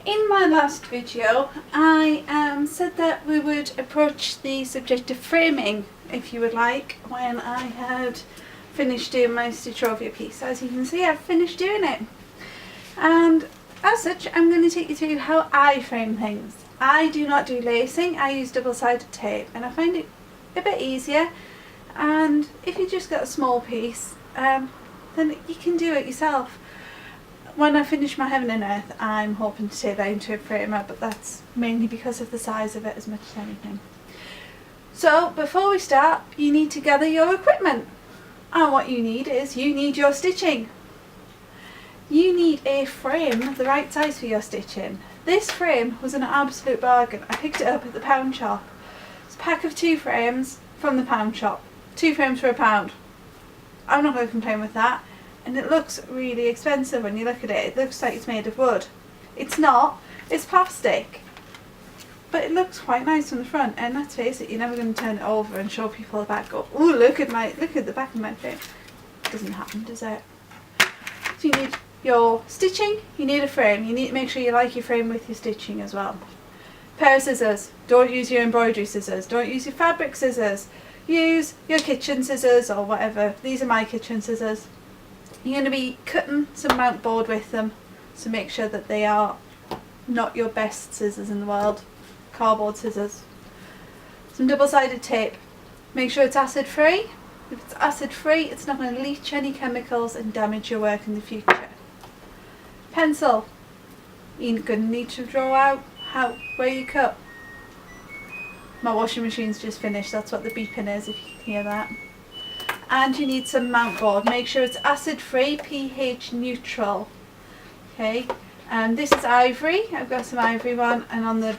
In my last video I said that we would approach the subject of framing, if you would like, when I had finished doing my stitch over piece. As you can see, I've finished doing it, and as such I'm going to take you through how I frame things. I do not do lacing, I use double-sided tape, and I find it a bit easier, and if you just got a small piece then you can do it yourself. When I finish my Heaven and Earth, I'm hoping to take that into a framer, but that's mainly because of the size of it as much as anything. So before we start, you need to gather your equipment, and what you need is your stitching. You need a frame the right size for your stitching. This frame was an absolute bargain. I picked it up at the pound shop. It's a pack of 2 frames from the pound shop. 2 frames for £1. I'm not going to complain with that. And it looks really expensive when you look at it. It looks like it's made of wood. It's not, it's plastic. But it looks quite nice from the front, and let's face it, you're never going to turn it over and show people the back, go, ooh, look at the back of my frame. It doesn't happen, does it? So you need your stitching, you need a frame. You need to make sure you like your frame with your stitching as well. Pair of scissors. Don't use your embroidery scissors. Don't use your fabric scissors. Use your kitchen scissors or whatever. These are my kitchen scissors. You're going to be cutting some Mountboard with them, so make sure that they are not your best scissors in the world. Cardboard scissors. Some double-sided tape. Make sure it's acid free. If it's acid free, it's not going to leach any chemicals and damage your work in the future. Pencil. You're going to need to draw out where you cut. My washing machine's just finished, that's what the beeping is, if you can hear that. And you need some Mountboard. Make sure it's acid free, pH neutral. Okay, and this is ivory. I've got some ivory one, and on the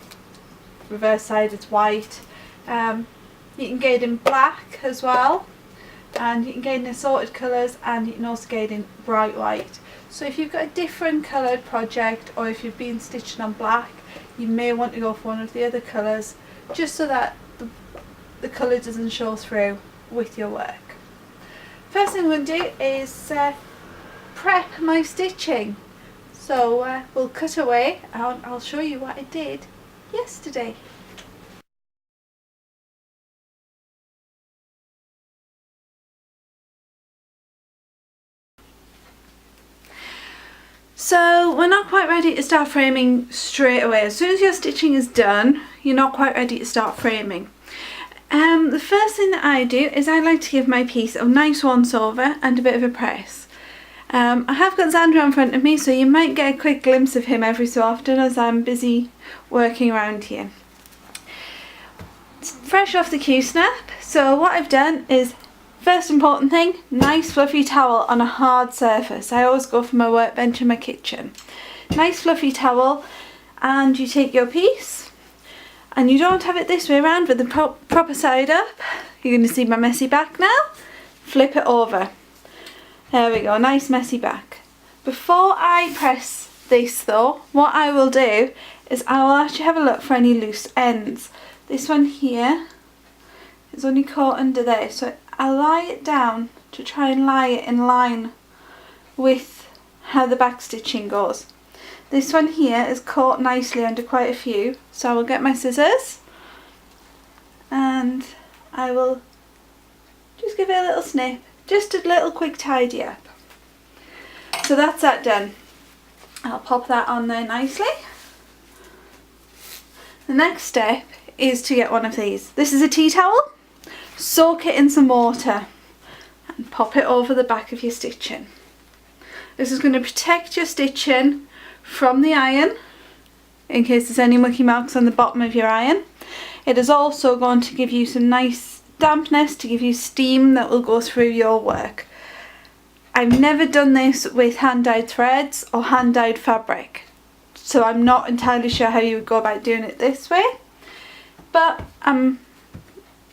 reverse side it's white. You can get it in black as well, and you can get it in assorted colours, and you can also get it in bright white. So if you've got a different coloured project, or if you've been stitching on black, you may want to go for one of the other colours, just so that the colour doesn't show through with your work. First thing I'm going to do is prep my stitching. So we'll cut away and I'll show you what I did yesterday. So we're not quite ready to start framing straight away. As soon as your stitching is done, you're not quite ready to start framing. The first thing that I do is I like to give my piece a nice once over and a bit of a press. I have got Xander in front of me, so you might get a quick glimpse of him every so often as I'm busy working around here. It's fresh off the Q-snap, so what I've done is, first important thing, nice fluffy towel on a hard surface. I always go for my workbench in my kitchen. Nice fluffy towel, and you take your piece, and you don't have it this way around with the proper side up. You're going to see my messy back now. Flip it over. There we go, nice messy back. Before I press this though, what I will do is I will actually have a look for any loose ends. This one here is only caught under there, so I'll lie it down to try and lie it in line with how the back stitching goes. This one here is caught nicely under quite a few, so I will get my scissors and I will just give it a little snip, just a little quick tidy up. So that's that done. I'll pop that on there nicely. The next step is to get one of these. This is a tea towel. Soak it in some water and pop it over the back of your stitching. This is going to protect your stitching from the iron in case there's any mucky marks on the bottom of your iron. It is also going to give you some nice dampness to give you steam that will go through your work. I've never done this with hand-dyed threads or hand-dyed fabric, so I'm not entirely sure how you would go about doing it this way, but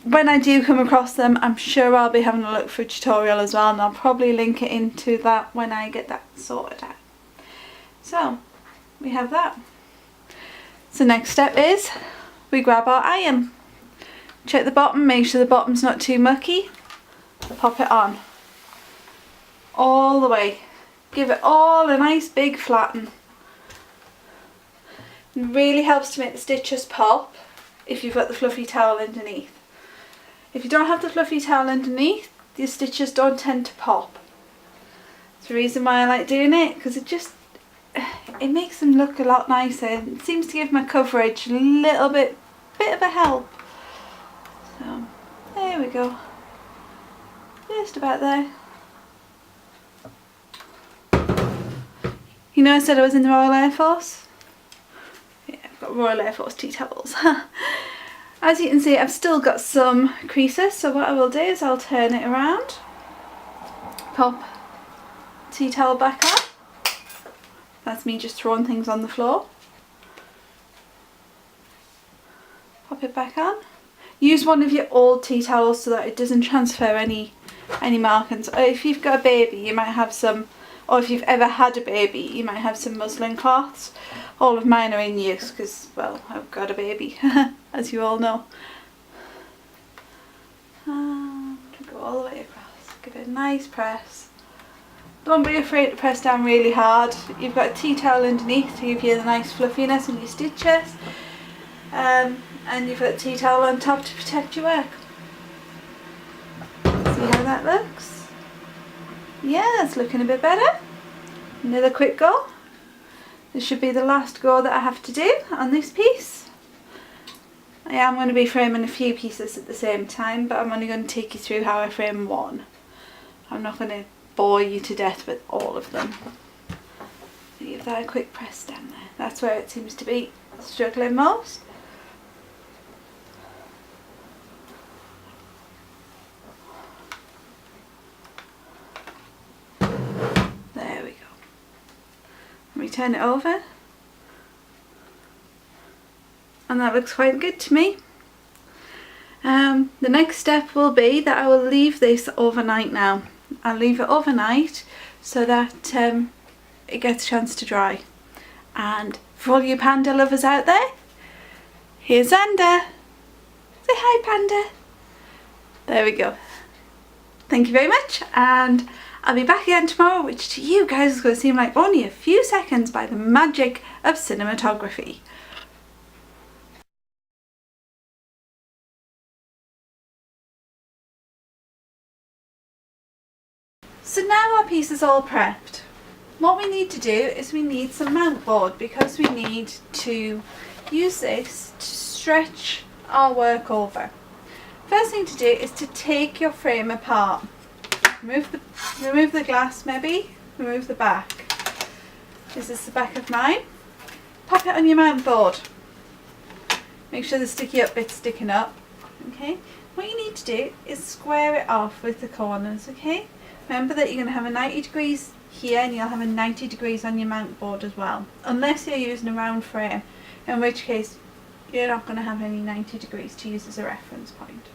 when I do come across them, I'm sure I'll be having a look for a tutorial as well, and I'll probably link it into that when I get that sorted out. So we have that. So next step is we grab our iron. Check the bottom, make sure the bottom's not too mucky. Pop it on. All the way. Give it all a nice big flatten. It really helps to make the stitches pop if you've got the fluffy towel underneath. If you don't have the fluffy towel underneath, the stitches don't tend to pop. That's the reason why I like doing it, because it makes them look a lot nicer. It seems to give my coverage a little bit of a help. So there we go. Just about there. You know I said I was in the Royal Air Force? Yeah, I've got Royal Air Force tea towels. As you can see, I've still got some creases, so what I will do is I'll turn it around, pop tea towel back on. That's me just throwing things on the floor. Pop it back on. Use one of your old tea towels so that it doesn't transfer any markings. Or if you've got a baby, you might have some, or if you've ever had a baby, you might have some muslin cloths. All of mine are in use because, well, I've got a baby, as you all know. Go all the way across. Give it a nice press. Don't be afraid to press down really hard. You've got a tea towel underneath to give you the nice fluffiness in your stitches. And you've got a tea towel on top to protect your work. See how that looks? Yeah, it's looking a bit better. Another quick go. This should be the last go that I have to do on this piece. I am going to be framing a few pieces at the same time, but I'm only going to take you through how I frame one. I'm not going to bore you to death with all of them. Give that a quick press down there. That's where it seems to be struggling most. There we go. We turn it over. And that looks quite good to me. The next step will be that I will leave this overnight now. I'll leave it overnight so that it gets a chance to dry. And for all you panda lovers out there, here's Xander. Say hi, Panda. There we go. Thank you very much, and I'll be back again tomorrow, which to you guys is going to seem like only a few seconds by the magic of cinematography. So now our piece is all prepped. What we need to do is we need some mountboard, because we need to use this to stretch our work over. First thing to do is to take your frame apart. Remove the glass maybe, remove the back. This is the back of mine. Pop it on your mountboard. Make sure the sticky up bit's sticking up. Okay. What you need to do is square it off with the corners, okay? Remember that you're going to have a 90 degrees here and you'll have a 90 degrees on your mountboard as well. Unless you're using a round frame, in which case you're not going to have any 90 degrees to use as a reference point.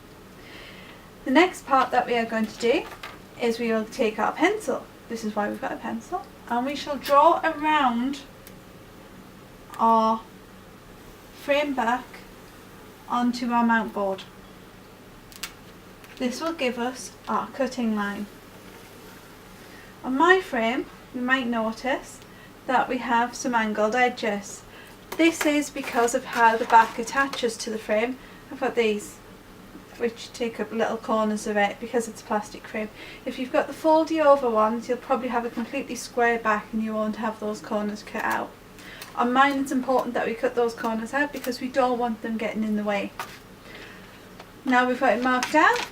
The next part that we are going to do is we will take our pencil. This is why we've got a pencil. And we shall draw around our frame back onto our mountboard. This will give us our cutting line. On my frame, you might notice that we have some angled edges. This is because of how the back attaches to the frame. I've got these, which take up little corners of it because it's a plastic frame. If you've got the foldy over ones, you'll probably have a completely square back and you won't have those corners cut out. On mine, it's important that we cut those corners out because we don't want them getting in the way. Now we've got it marked out,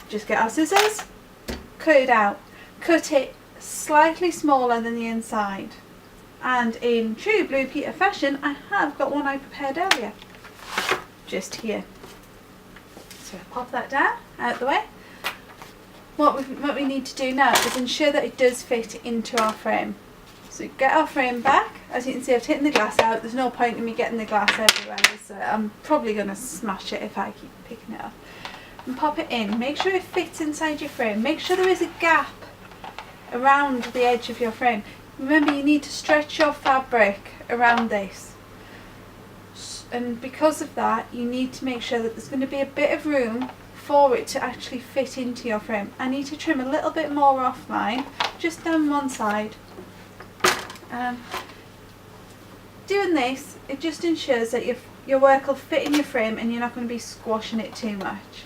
just get our scissors, cut it out. Cut it slightly smaller than the inside. And in true Blue Peter fashion, I have got one I prepared earlier. Just here. So pop that down, out the way. What we need to do now is ensure that it does fit into our frame. So get our frame back. As you can see, I've taken the glass out. There's no point in me getting the glass everywhere, so I'm probably going to smash it if I keep picking it up. And pop it in. Make sure it fits inside your frame. Make sure there is a gap around the edge of your frame. Remember, you need to stretch your fabric around this. And because of that, you need to make sure that there's going to be a bit of room for it to actually fit into your frame. I need to trim a little bit more off mine, just down one side. doing this, it just ensures that your work will fit in your frame and you're not going to be squashing it too much.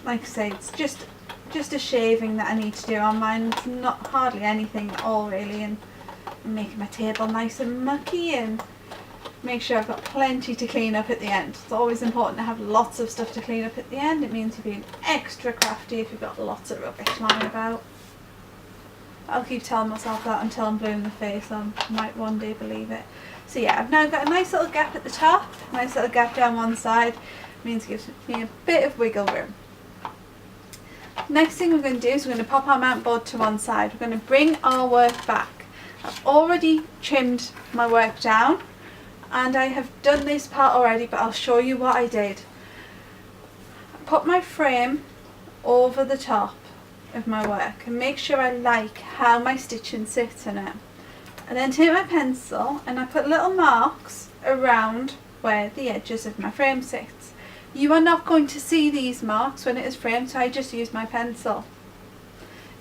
Like I say, it's just a shaving that I need to do on mine. It's not hardly anything at all really, and I'm making my table nice and mucky and make sure I've got plenty to clean up at the end. It's always important to have lots of stuff to clean up at the end. It means you're being extra crafty if you've got lots of rubbish lying about. I'll keep telling myself that until I'm blue in the face. I might one day believe it. So yeah, I've now got a nice little gap at the top, a nice little gap down one side. It means it gives me a bit of wiggle room. Next thing we're going to do is we're going to pop our mount board to one side. We're going to bring our work back. I've already trimmed my work down and I have done this part already, but I'll show you what I did. I put my frame over the top of my work and make sure I like how my stitching sits in it. And then take my pencil and I put little marks around where the edges of my frame sits. You are not going to see these marks when it is framed, so I just use my pencil.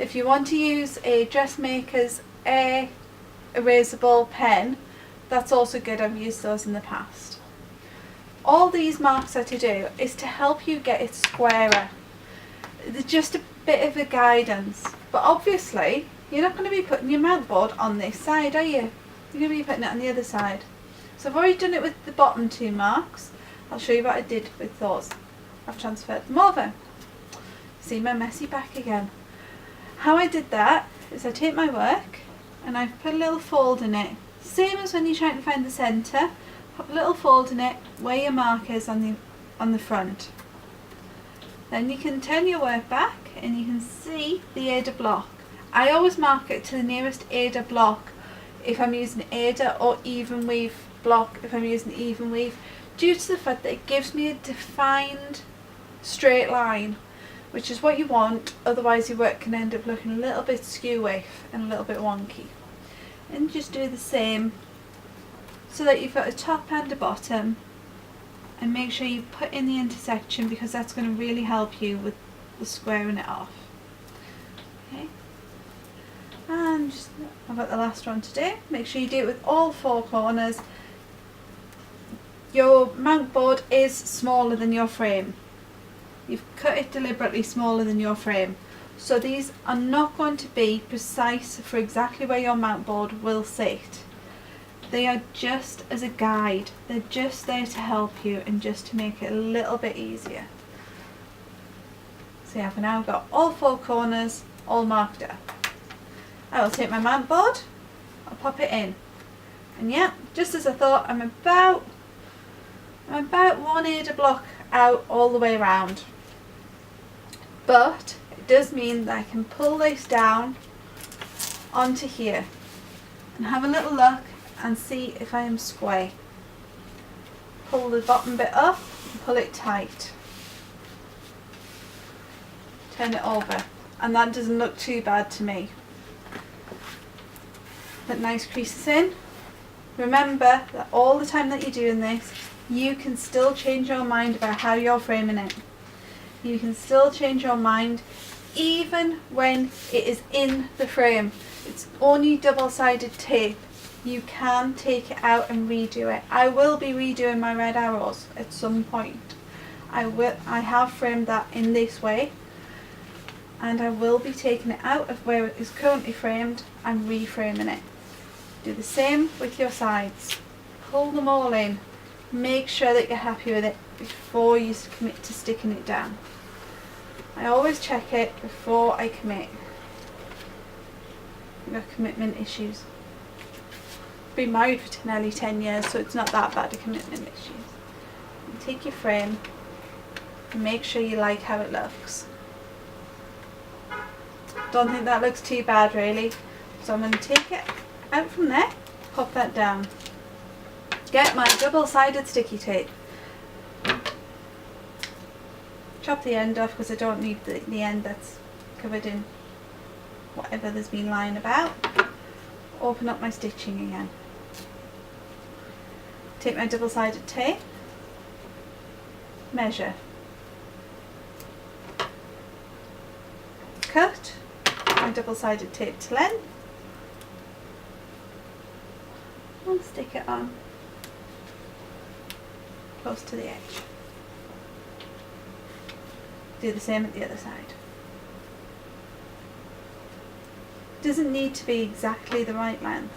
If you want to use a dressmaker's air erasable pen, that's also good. I've used those in the past. All these marks are to do is to help you get it squarer. They're just a bit of a guidance, but obviously you're not going to be putting your mount board on this side, are you? You're going to be putting it on the other side. So I've already done it with the bottom two marks. I'll show you what I did with those. I've transferred them over. See my messy back again. How I did that is I take my work and I put a little fold in it. Same as when you're trying to find the centre. Put a little fold in it where your mark is on the front. Then you can turn your work back and you can see the Ada block. I always mark it to the nearest Ada block if I'm using Ada, or even weave block if I'm using even weave, due to the fact that it gives me a defined straight line, which is what you want. Otherwise your work can end up looking a little bit skewy and a little bit wonky. And just do the same so that you've got a top and a bottom, and make sure you put in the intersection because that's going to really help you with the squaring it off. Okay, and just, I've got the last one to do. Make sure you do it with all four corners. Your mount board is smaller than your frame. You've cut it deliberately smaller than your frame. So these are not going to be precise for exactly where your mount board will sit. They are just as a guide. They're just there to help you and just to make it a little bit easier. So yeah, I've now got all four corners all marked up. I will take my mount board, I'll pop it in. And yeah, just as I thought, I'm about 1 Ada block out all the way around. But it does mean that I can pull this down onto here and have a little look and see if I am square. Pull the bottom bit up and pull it tight. Turn it over, and that doesn't look too bad to me. Put nice creases in. Remember that all the time that you're doing this, you can still change your mind about how you're framing it. You can still change your mind even when it is in the frame. It's only double-sided tape. You can take it out and redo it. I will be redoing my red arrows at some point. I have framed that in this way, and I will be taking it out of where it is currently framed and reframing it. Do the same with your sides. Pull them all in. Make sure that you're happy with it before you commit to sticking it down. I always check it before I commit. I've got commitment issues. Been married for nearly 10 years, so it's not that bad a commitment issues. And take your frame and make sure you like how it looks. Don't think that looks too bad really, so I'm going to take it out from there, pop that down. Get my double-sided sticky tape. Chop the end off because I don't need the end that's covered in whatever there's been lying about. Open up my stitching again. Take my double-sided tape, measure, cut my double-sided tape to length, and and stick it on close to the edge. Do the same at the other side. Doesn't need to be exactly the right length.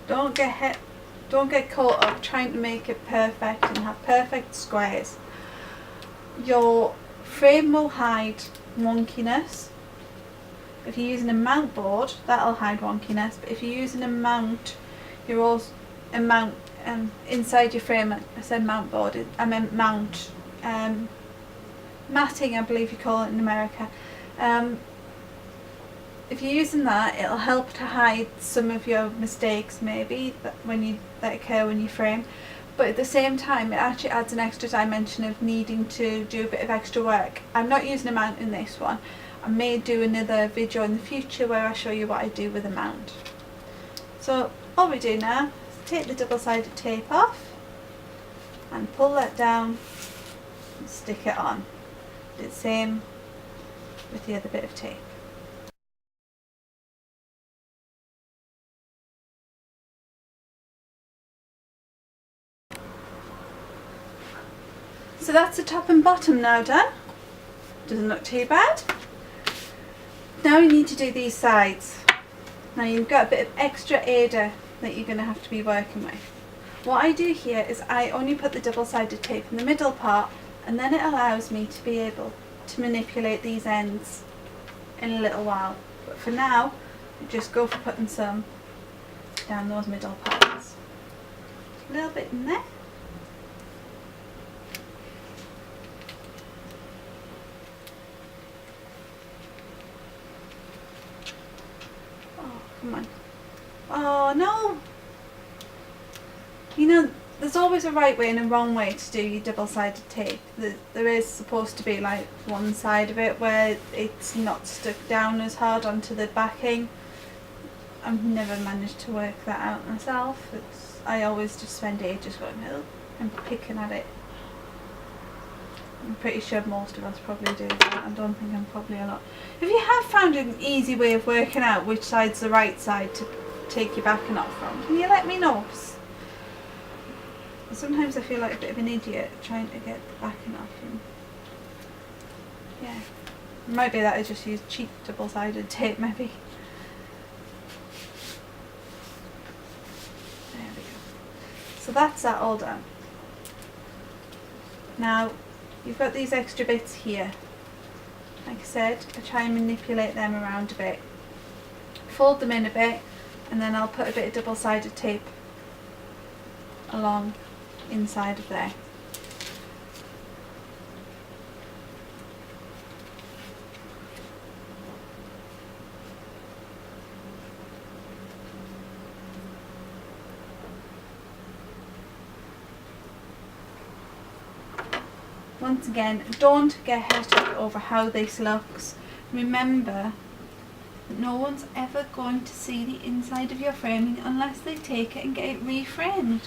Don't get caught up trying to make it perfect and have perfect squares. Your frame will hide wonkiness. If you're using a mountboard, that'll hide wonkiness, but if you're using a mount, you're also inside your frame. I said mountboard, I meant mount. Matting, I believe you call it in America. If you're using that, it'll help to hide some of your mistakes maybe that occur when you frame, but at the same time it actually adds an extra dimension of needing to do a bit of extra work. I'm not using a mount in this one. I may do another video in the future where I show you what I do with a mount. So all we do now is take the double-sided tape off and pull that down and stick it on. Do the same with the other bit of tape. So that's the top and bottom now done. Doesn't look too bad. Now you need to do these sides. Now you've got a bit of extra Ada that you're going to have to be working with. What I do here is I only put the double-sided tape in the middle part, and then it allows me to be able to manipulate these ends in a little while. But for now, just go for putting some down those middle parts. A little bit in there. Come on. Oh no! You know, there's always a right way and a wrong way to do your double-sided tape. There is supposed to be like one side of it where it's not stuck down as hard onto the backing. I've never managed to work that out myself. I always just spend ages going, oh, and picking at it. I'm pretty sure most of us probably do that. I don't think I'm probably alone. If you have found an easy way of working out which side's the right side to take your backing off from, can you let me know? Sometimes I feel like a bit of an idiot trying to get the backing off. And yeah, it might be that I just use cheap double-sided tape maybe. There we go. So that's that all done. Now you've got these extra bits here. Like I said, I try and manipulate them around a bit. Fold them in a bit, and then I'll put a bit of double-sided tape along inside of there. Once again, don't get het up over how this looks. Remember that no one's ever going to see the inside of your framing unless they take it and get it reframed.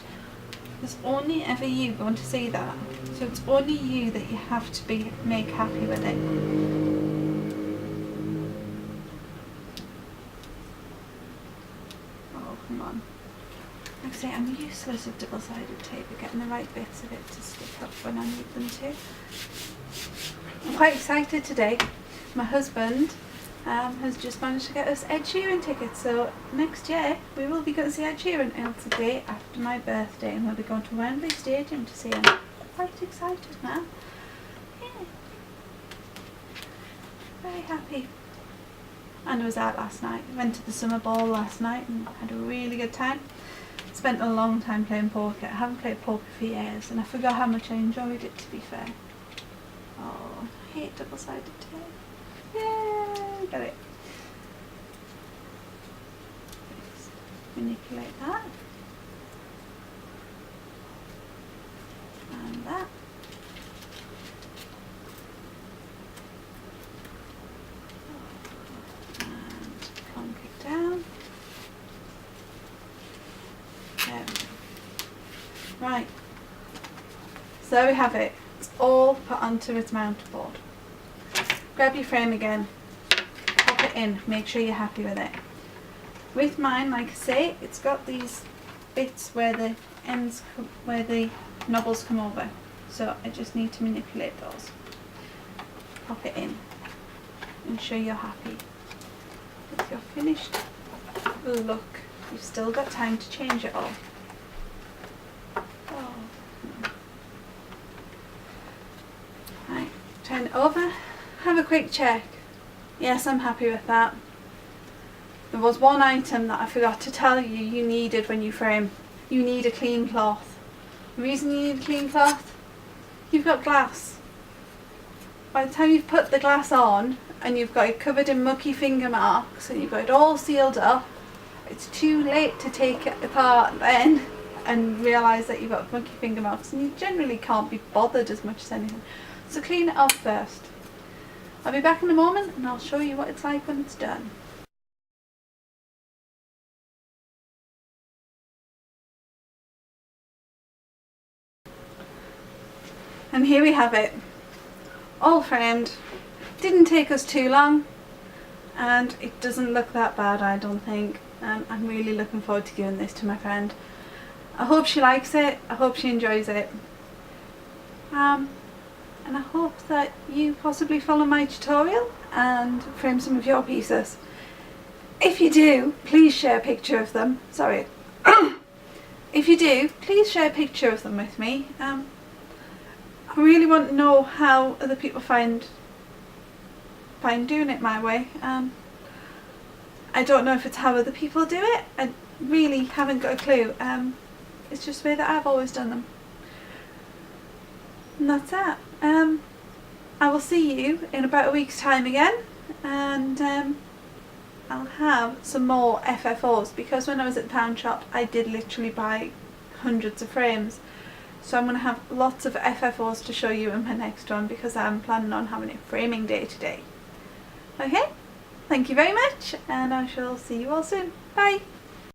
There's only ever you going to see that. So it's only you that you have to make happy with it. Oh, come on. Like I say, I'm useless with double-sided tape at getting the right bits of it to stick up when I need them to. I'm quite excited today. My husband has just managed to get us Ed Sheeran tickets, so next year we will be going to see Ed Sheeran, and it's the day after my birthday, and we'll be going to Wembley Stadium to see him. Quite excited now. Yeah. Very happy. And I was out last night. Went to the summer ball last night and had a really good time. Spent a long time playing poker. I haven't played poker for years, and I forgot how much I enjoyed it, to be fair. Oh, I hate double-sided tape. Yay, got it. Just manipulate that. And that. And plonk it down. There we go. Right. So there we have it. It's all put onto its mountboard. Grab your frame again, pop it in, make sure you're happy with it. With mine, like I say, it's got these bits where the ends, where the knobbles come over. So I just need to manipulate those. Pop it in. Ensure you're happy. If you're finished, look, you've still got time to change it all. Oh. Right, turn it over, have a quick check. Yes, I'm happy with that. There was one item that I forgot to tell you you needed when you frame. You need a clean cloth. The reason you need a clean cloth, you've got glass. By the time you've put the glass on and you've got it covered in mucky finger marks and you've got it all sealed up, it's too late to take it apart then and realise that you've got mucky finger marks, and you generally can't be bothered as much as anything. So clean it off first. I'll be back in a moment and I'll show you what it's like when it's done. And here we have it, all framed. Didn't take us too long, and it doesn't look that bad, I don't think. I'm really looking forward to giving this to my friend. I hope she likes it, I hope she enjoys it. And I hope that you possibly follow my tutorial and frame some of your pieces. If you do, please share a picture of them. Sorry. If you do, please share a picture of them with me. I really want to know how other people find doing it my way. I don't know if it's how other people do it. I really haven't got a clue. It's just the way that I've always done them. And that's that. I will see you in about a week's time again, and I'll have some more FFOs, because when I was at the pound shop I did literally buy hundreds of frames. So I'm going to have lots of FFOs to show you in my next one, because I'm planning on having a framing day today. Okay, thank you very much, and I shall see you all soon. Bye!